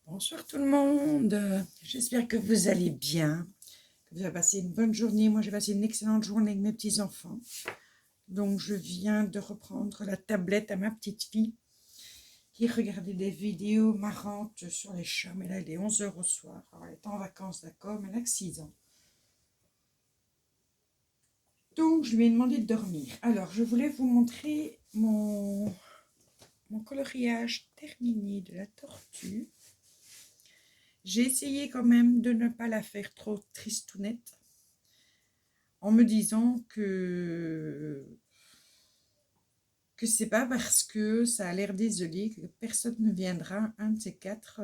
Bonsoir tout le monde, j'espère que vous allez bien, que vous avez passé une bonne journée. Moi j'ai passé une excellente journée avec mes petits-enfants. Donc je viens de reprendre la tablette à ma petite fille qui regardait des vidéos marrantes sur les chats. Mais là il est 11 h au soir, alors elle est en vacances, d'accord, mais elle a que 6 ans. Donc je lui ai demandé de dormir. Alors je voulais vous montrer mon coloriage terminé de la tortue. J'ai essayé quand même de ne pas la faire trop tristounette, en me disant que c'est pas parce que ça a l'air désolé que personne ne viendra, un de ces quatre,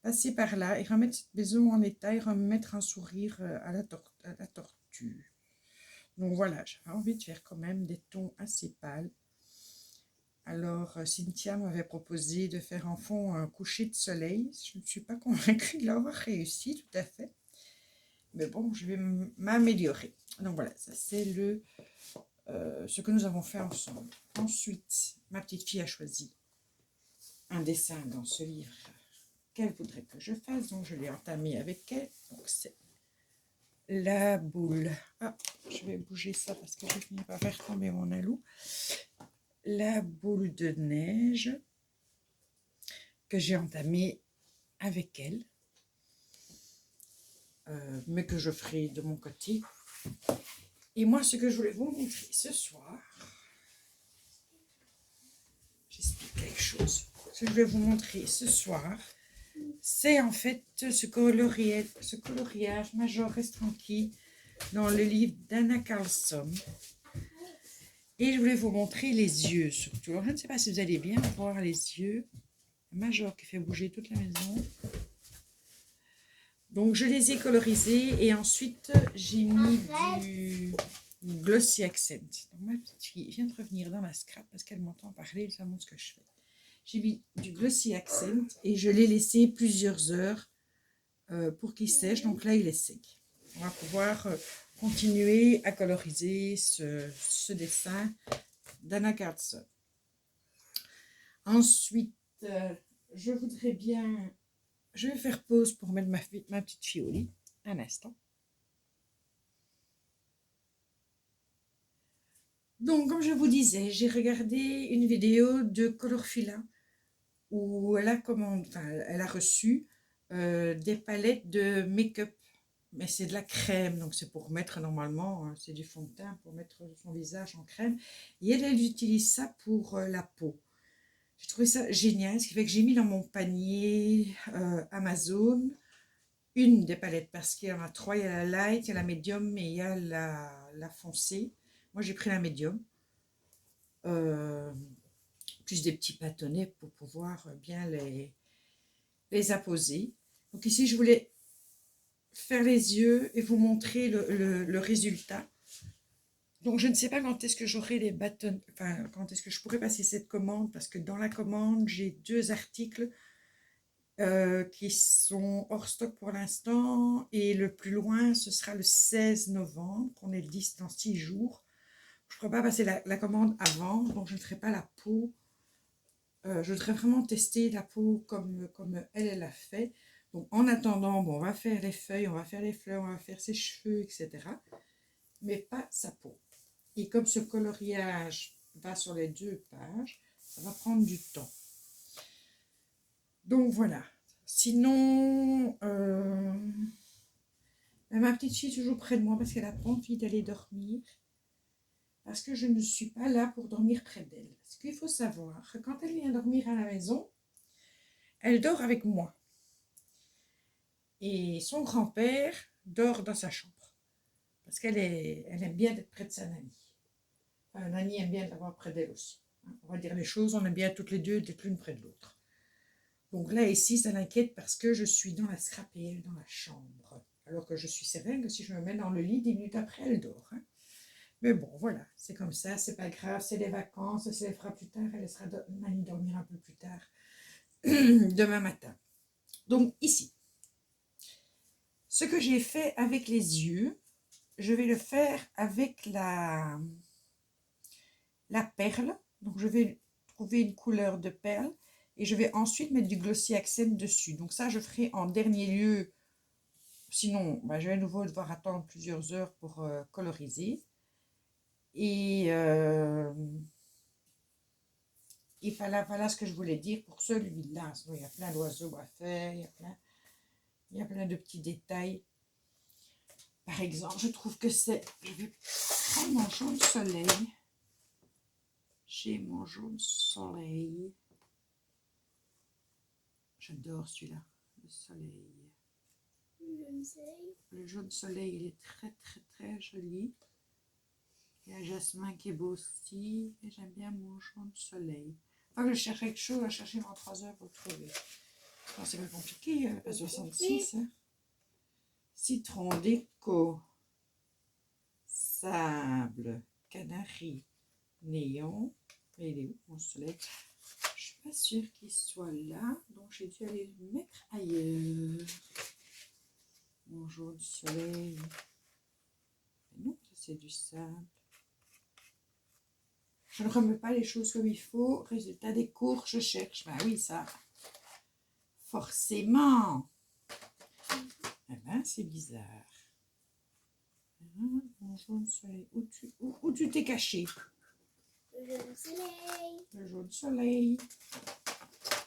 passer par là et remettre cette maison en état et remettre un sourire à la tortue. Donc voilà, j'avais envie de faire quand même des tons assez pâles. Alors Cynthia m'avait proposé de faire en fond un coucher de soleil. Je ne suis pas convaincue de l'avoir réussi tout à fait. Mais bon, je vais m'améliorer. Donc voilà, ça c'est ce que nous avons fait ensemble. Ensuite, ma petite fille a choisi un dessin dans ce livre qu'elle voudrait que je fasse. Donc je l'ai entamé avec elle. Donc c'est la boule. Ah, je vais bouger ça parce que je ne finis pas faire tomber mon alou. La boule de neige que j'ai entamée avec elle. Mais que je ferai de mon côté. Et moi, ce que je voulais vous montrer ce soir, j'explique quelque chose. Ce que je vais vous montrer ce soir, c'est en fait ce coloriage Major Reste Tranquille dans le livre d'Anna Carlson. Et je voulais vous montrer les yeux surtout. Alors, je ne sais pas si vous allez bien voir les yeux. Major qui fait bouger toute la maison. Donc je les ai colorisés et ensuite j'ai mis du glossy accent. Donc, ma petite fille vient de revenir dans ma scrap parce qu'elle m'entend parler, ça montre ce que je fais. J'ai mis du glossy accent et je l'ai laissé plusieurs heures pour qu'il sèche. Donc là il est sec. On va pouvoir continuer à coloriser ce dessin d'Anna Carlson. Ensuite, je voudrais bien... Je vais faire pause pour mettre ma petite fille au lit. Un instant. Donc, comme je vous disais, j'ai regardé une vidéo de Colorfila où elle a reçu des palettes de make-up. Mais c'est de la crème, donc c'est pour mettre normalement, c'est du fond de teint pour mettre son visage en crème. Et elle utilise ça pour la peau. J'ai trouvé ça génial, ce qui fait que j'ai mis dans mon panier Amazon une des palettes, parce qu'il y en a trois. Il y a la light, il y a la médium et il y a la foncée. Moi j'ai pris la médium, plus des petits bâtonnets pour pouvoir bien les apposer. Donc ici je voulais faire les yeux et vous montrer le résultat. Donc je ne sais pas quand est-ce que j'aurai les bâtonnets, enfin quand est-ce que je pourrai passer cette commande, parce que dans la commande j'ai 2 articles qui sont hors stock pour l'instant, et le plus loin ce sera le 16 novembre, on est le 10 dans 6 jours. Je ne pourrai pas passer la commande avant, donc je ne ferai pas la peau. Je voudrais vraiment tester la peau comme elle a fait. Donc en attendant, bon, on va faire les feuilles, on va faire les fleurs, on va faire ses cheveux, etc. Mais pas sa peau. Et comme ce coloriage va sur les 2 pages, ça va prendre du temps. Donc voilà. Sinon, ma petite fille est toujours près de moi parce qu'elle n'a pas envie d'aller dormir. Parce que je ne suis pas là pour dormir près d'elle. Ce qu'il faut savoir, quand elle vient dormir à la maison, elle dort avec moi. Et son grand-père dort dans sa chambre. Parce qu'elle aime bien être près de sa nanny. Enfin, la nanny aime bien l'avoir près d'elle aussi. On va dire les choses, on aime bien toutes les deux d'être l'une près de l'autre. Donc là, ici, ça l'inquiète parce que je suis dans la scrap et elle dans la chambre. Alors que je suis sereine que si je me mets dans le lit, 10 minutes après, elle dort. Mais bon, voilà, c'est comme ça, c'est pas grave, c'est les vacances, elle se les fera plus tard, elle laissera Nanny dormir un peu plus tard, demain matin. Donc ici, ce que j'ai fait avec les yeux, je vais le faire avec la perle. Donc je vais trouver une couleur de perle Et je vais ensuite mettre du Glossy Accent dessus. Donc ça, je ferai en dernier lieu. Sinon, bah, je vais à nouveau devoir attendre plusieurs heures pour coloriser. Et voilà ce que je voulais dire pour celui-là. Il y a plein d'oiseaux à faire, il y a plein de petits détails. Par exemple, je trouve que c'est... Je vais prendre mon jaune soleil. J'ai mon jaune soleil. J'adore celui-là, le soleil. Le jaune soleil, il est très très très joli. Il y a Jasmin qui est beau aussi. Et j'aime bien mon jaune soleil. Enfin, je cherche quelque chose, à chercher en 3 heures pour le trouver. Enfin, c'est pas compliqué, pas 66. Hein. Citron déco, sable, canari, néon. Et il est où mon soleil? Je suis pas sûre qu'il soit là, donc j'ai dû aller le mettre ailleurs. Mon jaune soleil. Mais non, ça c'est du sable. Je ne remets pas les choses comme il faut. Résultat des cours, je cherche. Ben oui, ça. Forcément. Eh ben, c'est bizarre. Mon jaune soleil. Où tu t'es caché? Le jaune soleil. Le jaune soleil.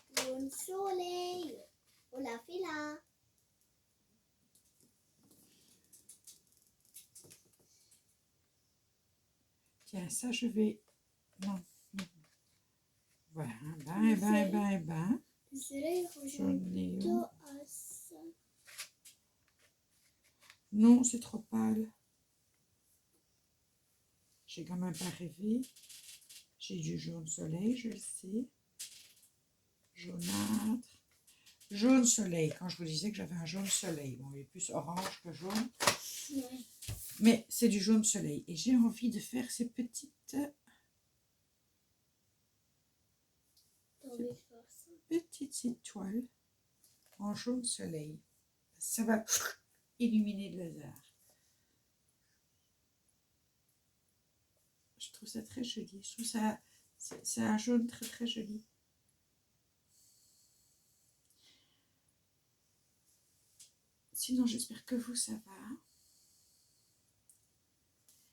Le jaune soleil. On l'a fait là. Tiens, ça, je vais... Non. Voilà. Ben. Le soleil Jaune ressemble néon. plutôt à ça. Non, c'est trop pâle. J'ai quand même pas rêvé. J'ai du jaune soleil, je le sais. Jaunâtre. Jaune soleil, quand je vous disais que j'avais un jaune soleil. Bon, il est plus orange que jaune. Oui. Mais c'est du jaune soleil. Et j'ai envie de faire ces petites étoiles en jaune soleil. Ça va illuminer le hasard. Je trouve ça très joli. Je trouve ça... C'est un jaune très très joli. Sinon, j'espère que vous, ça va.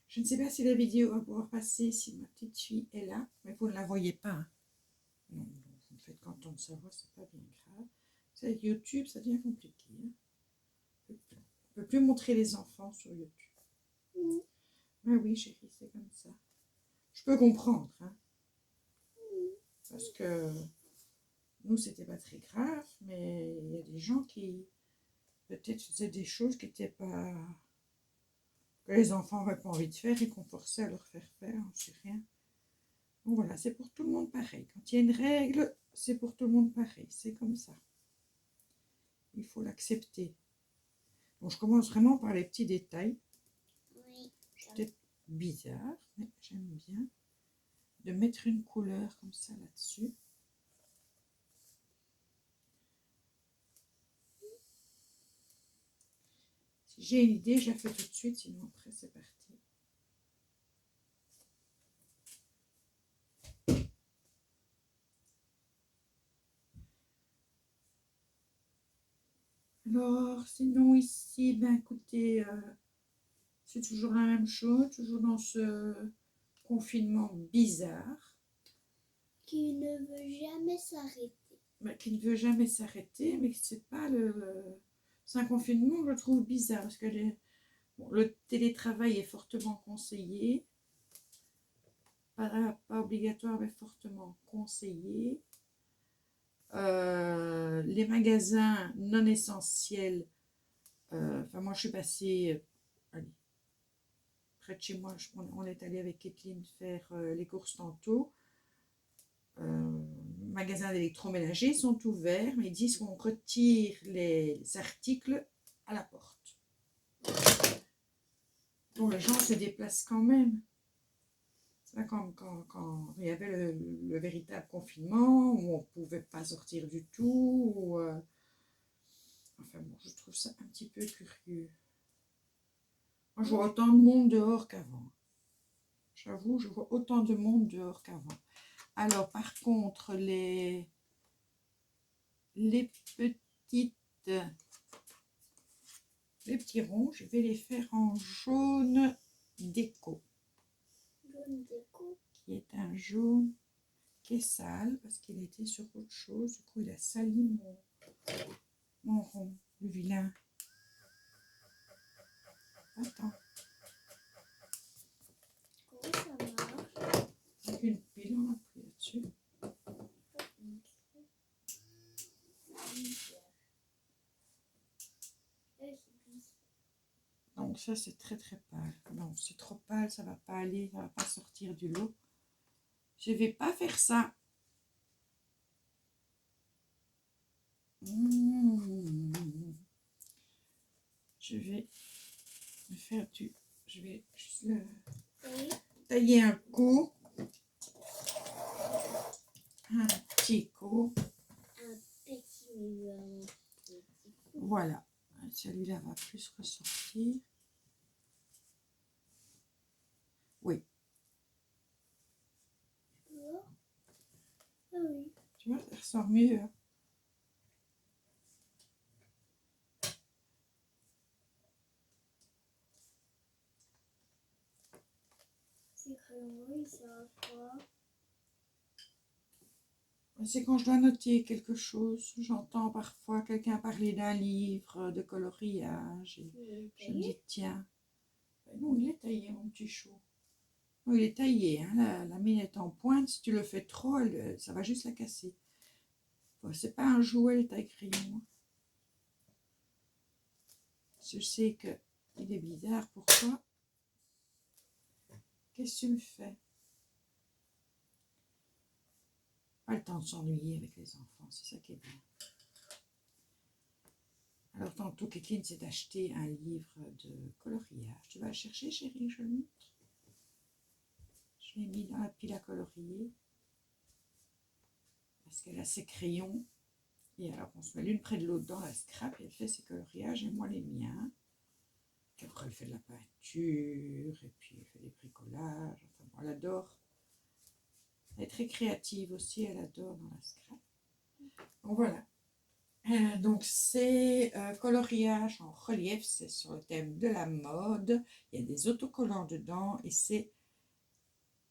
Je ne sais pas si la vidéo va pouvoir passer si ma petite fille est là, mais vous ne la voyez pas. Hein. Non, vous me faites content de savoir, c'est pas bien grave. C'est avec YouTube, ça devient compliqué. Hein. On ne peut plus montrer les enfants sur YouTube. Mais oui, chérie, c'est comme ça. Je peux comprendre, hein. Parce que nous, c'était pas très grave, mais il y a des gens qui peut-être faisaient des choses qui n'étaient pas... que les enfants n'avaient pas envie de faire et qu'on forçait à leur faire faire, on ne sait rien. Donc voilà, c'est pour tout le monde pareil. Quand il y a une règle, c'est pour tout le monde pareil. C'est comme ça. Il faut l'accepter. Bon, je commence vraiment par les petits détails. Oui. C'est peut-être bizarre, mais j'aime bien de mettre une couleur comme ça là-dessus. Si j'ai une idée, je la fais tout de suite, sinon après c'est parti. Alors, sinon ici, ben écoutez, c'est toujours la même chose, toujours dans ce confinement bizarre. Qui ne veut jamais s'arrêter. Ben, qui ne veut jamais s'arrêter, mais c'est pas le... C'est un confinement que je trouve bizarre, parce que le télétravail est fortement conseillé. Pas obligatoire, mais fortement conseillé. Les magasins non essentiels, enfin moi je suis passée, allez, près de chez moi, on est allé avec Kathleen faire les courses tantôt. Magasins d'électroménager sont ouverts, mais ils disent qu'on retire les articles à la porte. Donc les gens se déplacent quand même. C'est pas comme quand il y avait le véritable confinement, où on ne pouvait pas sortir du tout. Enfin bon, je trouve ça un petit peu curieux. Moi, je vois autant de monde dehors qu'avant. J'avoue, je vois autant de monde dehors qu'avant. Alors, par contre, les les petits ronds, je vais les faire en jaune déco, Jaune déco. qui est un jaune qui est sale parce qu'il était sur autre chose. Du coup, il a sali mon rond, le vilain. Attends, Comment ça marche? avec une pile, on appuie là-dessus. Donc ça, c'est très très pâle. Non, c'est trop pâle, ça va pas aller, ça va pas sortir du lot. Je vais pas faire ça. Je vais me faire du... Je vais juste le tailler un coup. Un petit coup. Un petit coup. Voilà. Celui-là va plus ressortir. Oui. Ah oui. Tu vois, ça ressort mieux. Ces crayons-là, ils servent à quoi? C'est quand je dois noter quelque chose. J'entends parfois quelqu'un parler d'un livre de coloriage. Et je me dis, tiens. Ben non, il est taillé, mon petit chou. Non, il est taillé. Hein. La mine est en pointe. Si tu le fais trop, ça va juste la casser. Bon, c'est pas un jouet, le taille-crayon. Hein. Je sais qu'il est bizarre pour toi. Qu'est-ce que tu me fais? Pas le temps de s'ennuyer avec les enfants, c'est ça qui est bien. Alors tantôt, Kékine s'est acheté un livre de coloriage. Tu vas le chercher, chérie, je le montre. Je l'ai mis dans la pile à colorier. Parce qu'elle a ses crayons. Et alors, on se met l'une près de l'autre dans la scrap et elle fait ses coloriages et moi les miens. Puis après, elle fait de la peinture et puis elle fait des bricolages. Enfin, bon, elle adore. Elle est très créative aussi, elle adore dans la scrap. Donc voilà. Donc c'est coloriage en relief, c'est sur le thème de la mode. Il y a des autocollants dedans et c'est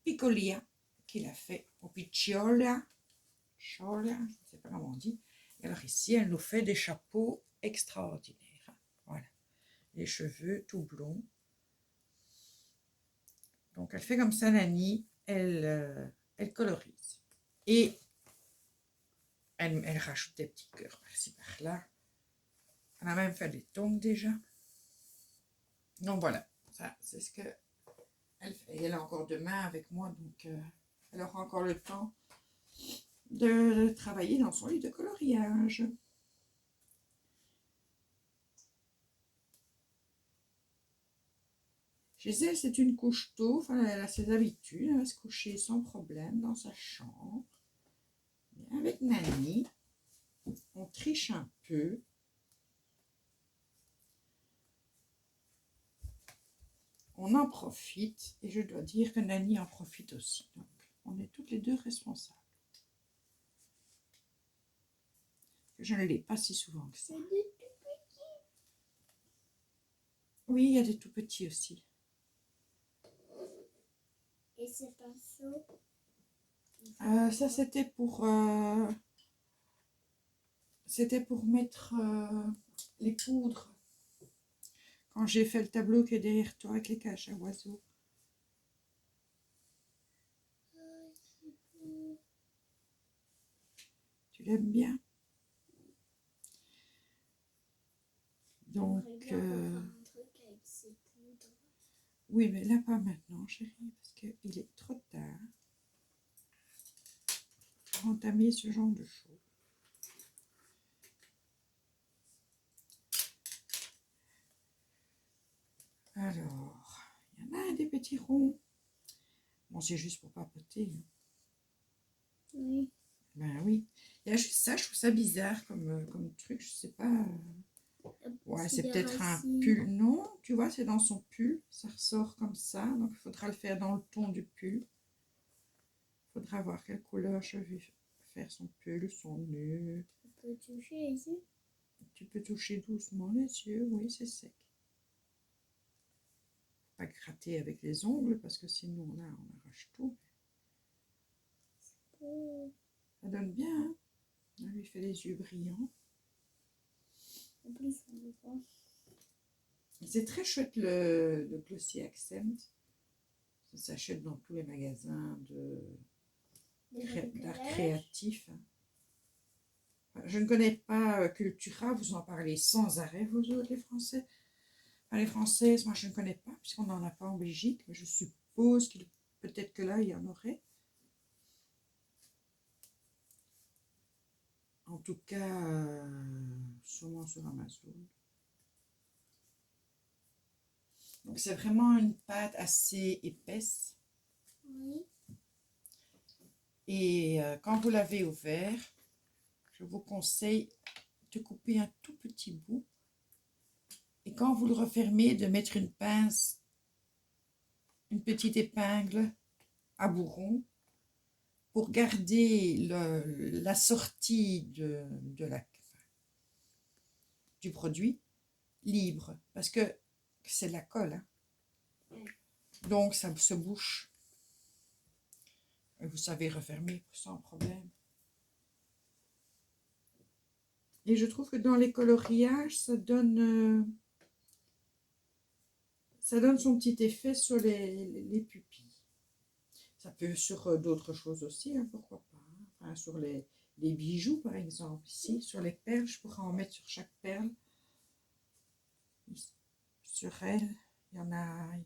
Piccolia qui l'a fait, ou Picciola, je ne sais pas comment on dit. Et alors ici, elle nous fait des chapeaux extraordinaires. Voilà, les cheveux tout blonds. Donc elle fait comme ça, Nani, elle colorise. Et elle rajoute des petits cœurs par-ci par-là. Elle a même fait des tongs déjà. Donc voilà, ça c'est ce que elle fait. Et elle a encore demain avec moi, donc elle aura encore le temps de travailler dans son livre de coloriage. Chez elle, c'est une couche tôt, enfin, elle a ses habitudes, elle va se coucher sans problème dans sa chambre. Et avec Nani, on triche un peu. On en profite, et je dois dire que Nani en profite aussi. Donc, on est toutes les deux responsables. Je ne l'ai pas si souvent que ça. Oui, il y a des tout petits aussi. Et ces pinceaux? Ça, c'était pour mettre les poudres. Quand j'ai fait le tableau qui est derrière toi avec les caches à oiseaux. Tu l'aimes bien? Donc, oui, mais là, pas maintenant, chérie, parce qu'il est trop tard pour entamer ce genre de choses. Alors, il y en a des petits ronds. Bon, c'est juste pour papoter. Hein. Oui. Ben oui. Il y a juste ça, je trouve ça bizarre comme truc, je sais pas. Ouais, c'est peut-être un pull. Non, tu vois, c'est dans son pull. Ça ressort comme ça. Donc, il faudra le faire dans le ton du pull. Il faudra voir quelle couleur je vais faire son pull, son nœud. peux toucher ici. Tu peux toucher doucement les yeux, oui, c'est sec. Pas gratter avec les ongles parce que sinon là on arrache tout. Oh, Ça donne bien, hein? On lui fait les yeux brillants. en plus, on le voit. C'est très chouette le Glossy Accent. Ça s'achète dans tous les magasins d'art créatif. Enfin, je ne connais pas Cultura, vous en parlez sans arrêt, vous autres, les Français. Enfin, les Françaises, moi je ne connais pas, puisqu'on n'en a pas en Belgique, mais je suppose qu'il peut-être que là il y en aurait. En tout cas, sûrement sur Amazon. Donc c'est vraiment une pâte assez épaisse. Oui. Et quand vous l'avez ouvert, je vous conseille de couper un tout petit bout. Et quand vous le refermez, de mettre une pince, une petite épingle à bourron pour garder la sortie du produit libre. Parce que c'est de la colle. Hein. Donc ça se bouche. Et vous savez refermer sans problème. Et je trouve que dans les coloriages, ça donne son petit effet sur les pupilles. Ça peut sur d'autres choses aussi, hein, pourquoi pas. Hein. Enfin, sur les bijoux, par exemple. Ici, sur les perles, je pourrais en mettre sur chaque perle. Ici, sur elle, il y en a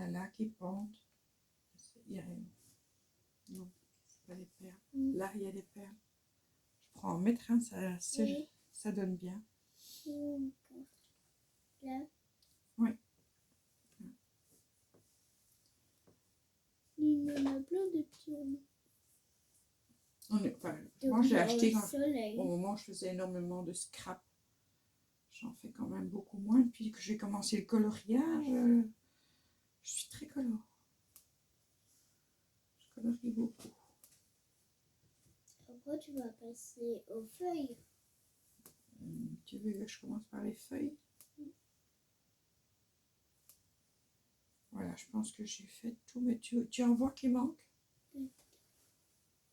là qui pendent. Non, c'est pas des perles. Là, il y a des perles. Je pourrais en mettre un, ça donne bien. Là. Oui. Il y en a plein de petits. Moi, j'ai acheté au moment où je faisais énormément de scrap. J'en fais quand même beaucoup moins. Depuis que j'ai commencé le coloriage, je suis très colore. Je colorie beaucoup. Après, tu vas passer aux feuilles. Tu veux que je commence par les feuilles? Voilà, je pense que j'ai fait tout. Mais tu en vois qui manque?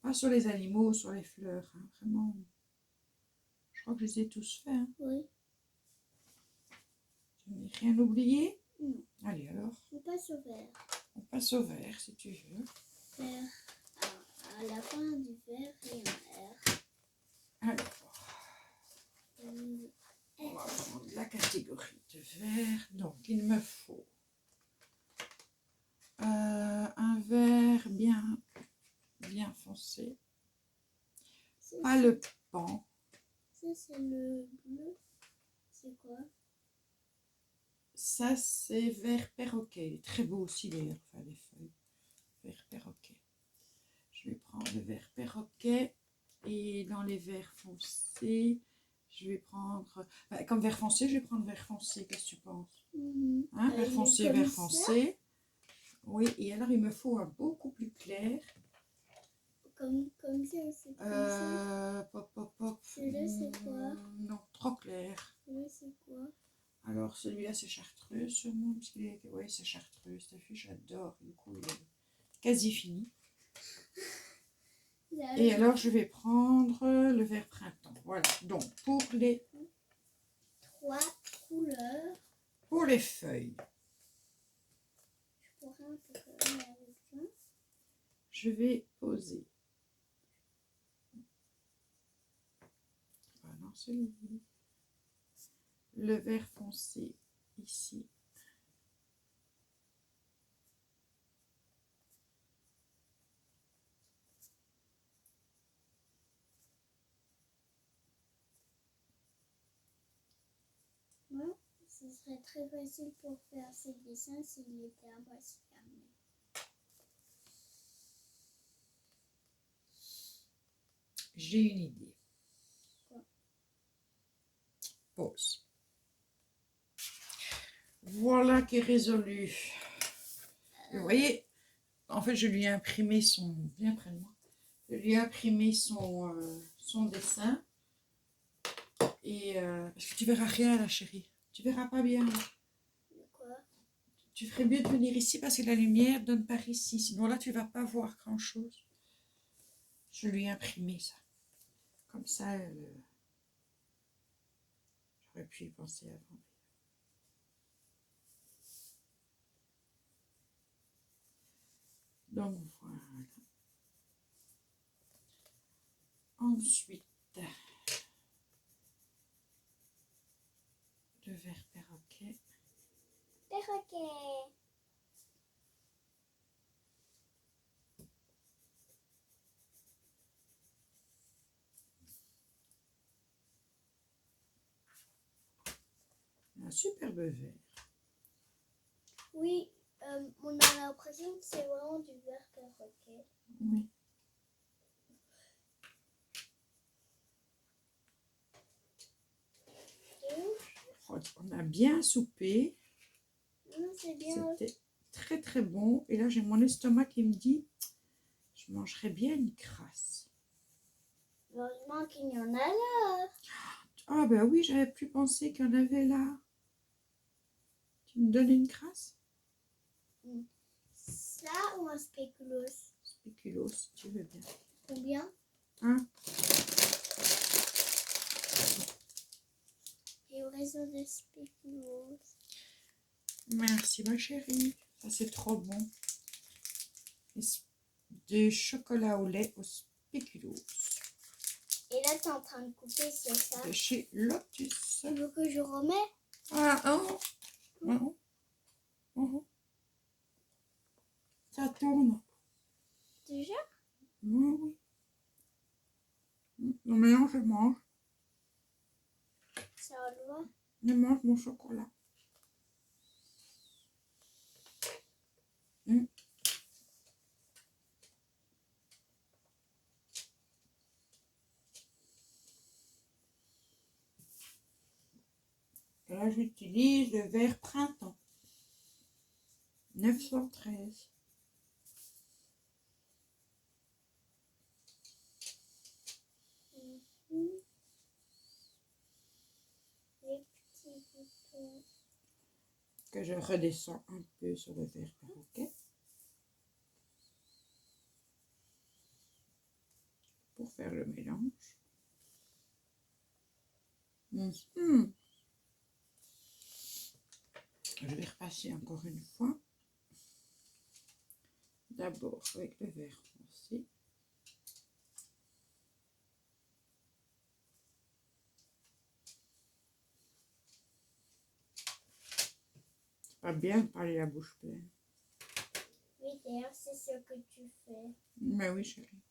Pas sur les animaux, sur les fleurs. Hein, vraiment. Je crois que je les ai tous faits. Hein. Oui. Je n'ai rien oublié? Non. Allez, alors. On passe au vert. On passe au vert, si tu veux. Vert. À la fin du vert, il y a un R. Alors. On va prendre la catégorie de vert. Donc, il me faut un vert bien foncé. Pas le pan. Ça, c'est le bleu. C'est quoi? Ça, c'est vert perroquet. Il est très beau aussi, d'ailleurs. Enfin, les feuilles. Vert perroquet. Je vais prendre le vert perroquet. Et dans les verts foncés, je vais prendre... comme vert foncé, je vais prendre vert foncé. Qu'est-ce que tu penses? Hein, vert foncé, vert foncé. Oui, et alors il me faut un beaucoup plus clair. Comme ça, c'est comme ça. Celui-là, c'est quoi? Non, trop clair. Celui-là, c'est quoi? Alors, celui-là, c'est chartreuse, sûrement. Oui, c'est chartreuse. T'as vu, j'adore. Du coup, il est quasi fini. Et alors, je vais prendre le vert printemps. Voilà. Donc, pour les... 3 couleurs. Pour les feuilles. Je pourrais un peu coller avec ça. Je vais poser. Ah non, celui-là. Le vert foncé ici. Ouais, ce serait très facile pour faire ces dessins s'il était un peu fermé. J'ai une idée. Quoi? Pause. Voilà qui est résolu. Vous voyez, en fait, je lui ai imprimé son... Viens près de moi. Je lui ai imprimé son dessin. parce que tu verras rien là, chérie. Tu verras pas bien. De quoi? Tu ferais mieux de venir ici parce que la lumière donne par ici. Sinon là, tu vas pas voir grand-chose. Je lui ai imprimé ça. Comme ça, j'aurais pu y penser avant. Donc voilà. Ensuite, le verre perroquet. Perroquet. Un superbe verre. Oui, on a l'impression que c'est vraiment du verre perroquet. Oui. On a bien soupé. C'est bien. C'était très très bon. Et là, j'ai mon estomac qui me dit, je mangerais bien une crasse. Heureusement qu'il y en a là. Ah ben oui, j'avais plus pensé qu'il y en avait là. Tu me donnes une crasse? Ça ou un spéculoos? Spéculoos, si tu veux bien. Combien? Hein? Livraison de spéculoos. Merci ma chérie. Ça c'est trop bon. Du chocolat au lait au spéculoos. Et là, tu es en train de couper, c'est ça? De chez Lotus. Tu veux que je remets? Ah, oh. Oh. Oh. Ça tourne. Déjà? Oui, oui. Non, mais non, je mange. Ça va. Je mange mon chocolat. Mm. Et là, j'utilise le verre printemps. 913. Les petits boutons. Que je redescends un peu sur le verre perroquet. Pour faire le mélange. Je vais repasser encore une fois. D'abord avec le verre foncé. C'est pas bien de parler la bouche pleine. Oui, d'ailleurs, c'est ce que tu fais. Mais oui, chérie.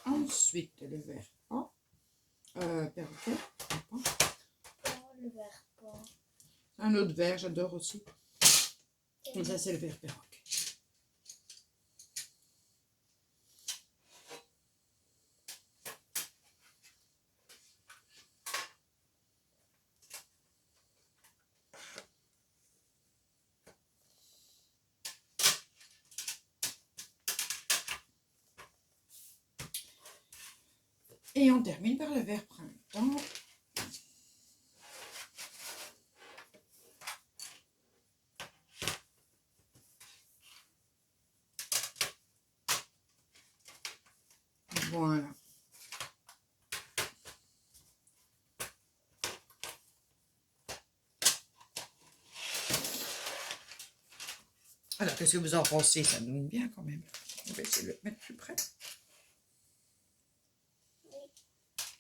Ensuite, le verre pan. Perroquet. Oh, le verre pas. Un autre verre, j'adore aussi. Et ça, c'est le verre perroquet. Et on termine par le verre printemps. Voilà. Alors, qu'est-ce que vous en pensez? Ça donne bien quand même. On va essayer de le mettre plus près.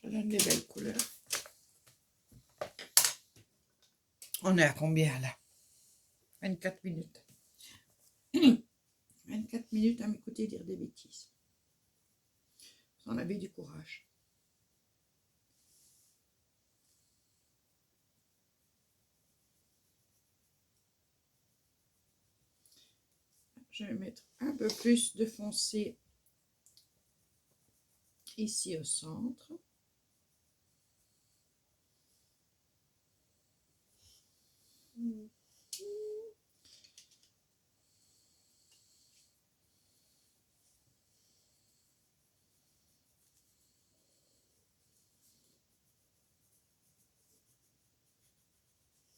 Ça donne des belles couleurs. On est à combien là? 24 minutes. 24 minutes à m'écouter dire des bêtises. On avait du courage. Je vais mettre un peu plus de foncé ici au centre.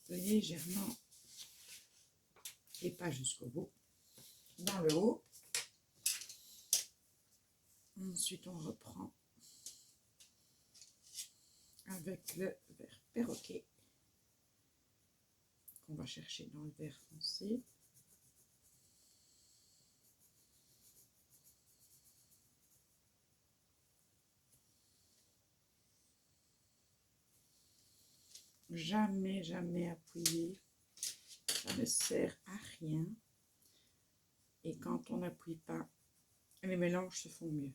légèrement et pas jusqu'au bout, dans le haut. Ensuite, on reprend avec le vert perroquet qu'on va chercher dans le vert foncé. Jamais, jamais appuyer. Ça ne sert à rien. Et quand on n'appuie pas, les mélanges se font mieux.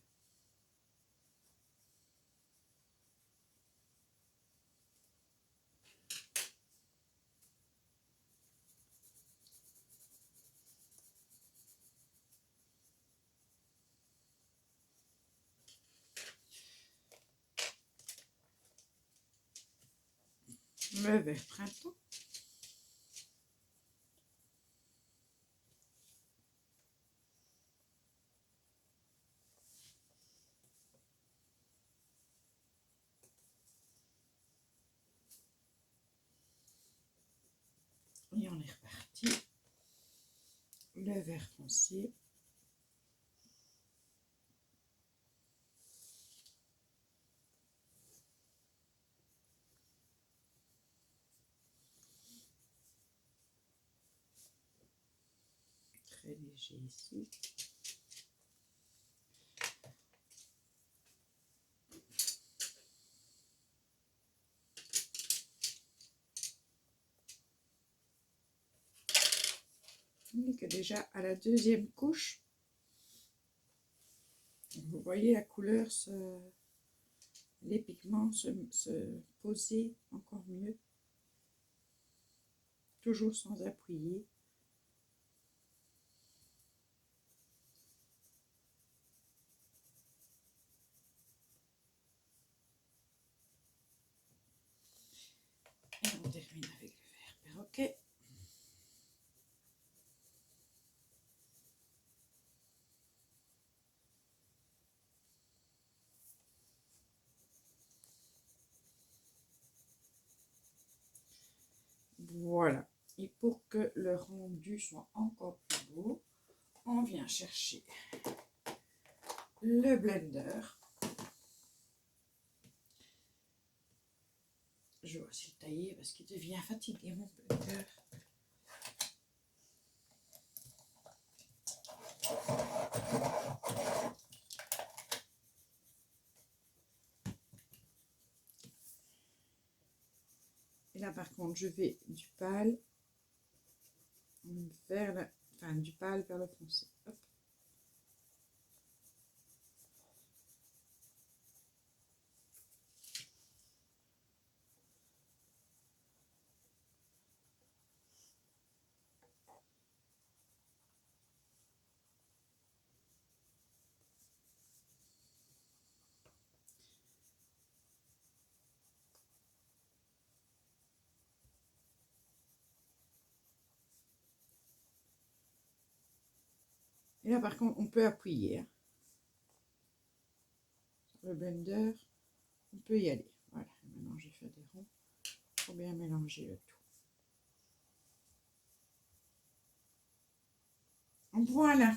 Le vert printemps. Et on est reparti. Le vert foncé. Très léger ici. On n'est que déjà à la deuxième couche. Vous voyez la couleur, les pigments se poser encore mieux. Toujours sans appuyer. Et on termine avec le vert perroquet. Voilà. Et pour que le rendu soit encore plus beau, on vient chercher le blender. Je vais aussi le tailler parce qu'il devient fatigué, mon blender. Et là, par contre, je vais du pâle vers le, enfin, du pâle vers le foncé. Hop. Et là, par contre, on peut appuyer. Hein. Le blender, on peut y aller. Voilà, maintenant j'ai fait des ronds pour bien mélanger le tout. Voilà.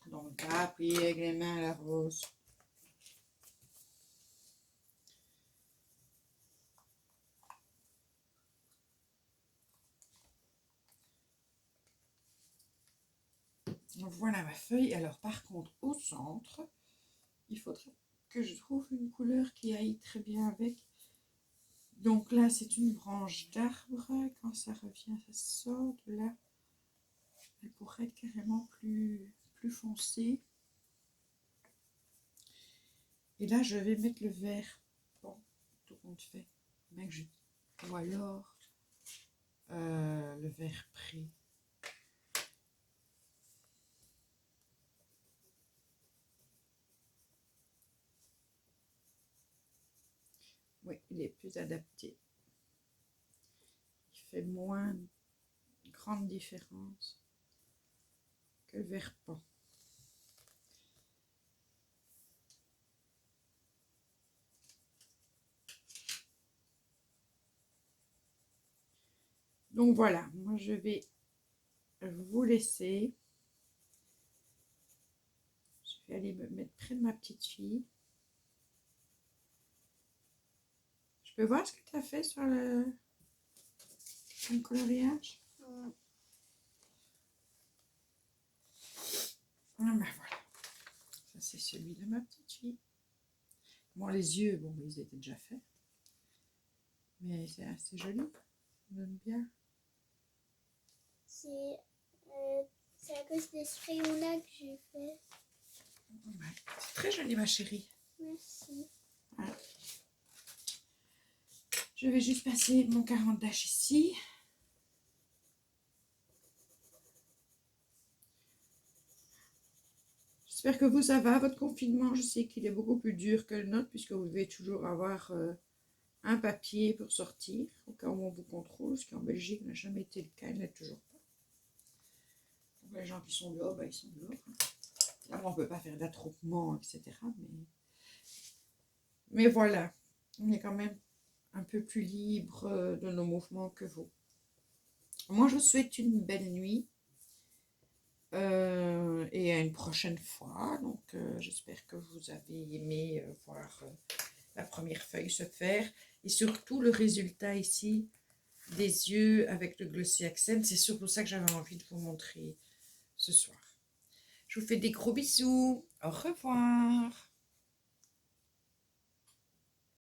Donc, appuyer avec les mains à la rose. Voilà ma feuille. Alors, par contre, au centre, il faudrait que je trouve une couleur qui aille très bien avec. Donc là, c'est une branche d'arbre. Quand ça revient, ça sort de là. Elle pourrait être carrément plus foncée. Et là, je vais mettre le vert. Bon, tout compte fait. Bien que je... Ou alors le vert pré. Oui, il est plus adapté. Il fait moins grande différence que le vert pan. Donc voilà, moi je vais vous laisser. Je vais aller me mettre près de ma petite fille. Je peux voir ce que tu as fait sur le coloriage? Ah ben voilà, ça c'est celui de ma petite fille. Bon, les yeux, bon, ils étaient déjà faits. Mais c'est assez joli, j'aime bien. C'est à cause de ce crayon-là que j'ai fait. Ouais, c'est très joli, ma chérie. Merci. Voilà. Je vais juste passer mon 40 dash ici. J'espère que vous, ça va, votre confinement. Je sais qu'il est beaucoup plus dur que le nôtre, puisque vous devez toujours avoir un papier pour sortir, au cas où on vous contrôle, ce qui en Belgique n'a jamais été le cas, il n'est toujours pas. Donc, les gens qui sont dehors, ben, ils sont dehors. Là, on ne peut pas faire d'attroupement, etc. Mais voilà, on est quand même un peu plus libre de nos mouvements que vous. Moi, je vous souhaite une belle nuit. Et à une prochaine fois. Donc, j'espère que vous avez aimé voir la première feuille se faire. Et surtout, le résultat ici des yeux avec le Glossy Accent. C'est surtout ça que j'avais envie de vous montrer ce soir. Je vous fais des gros bisous. Au revoir.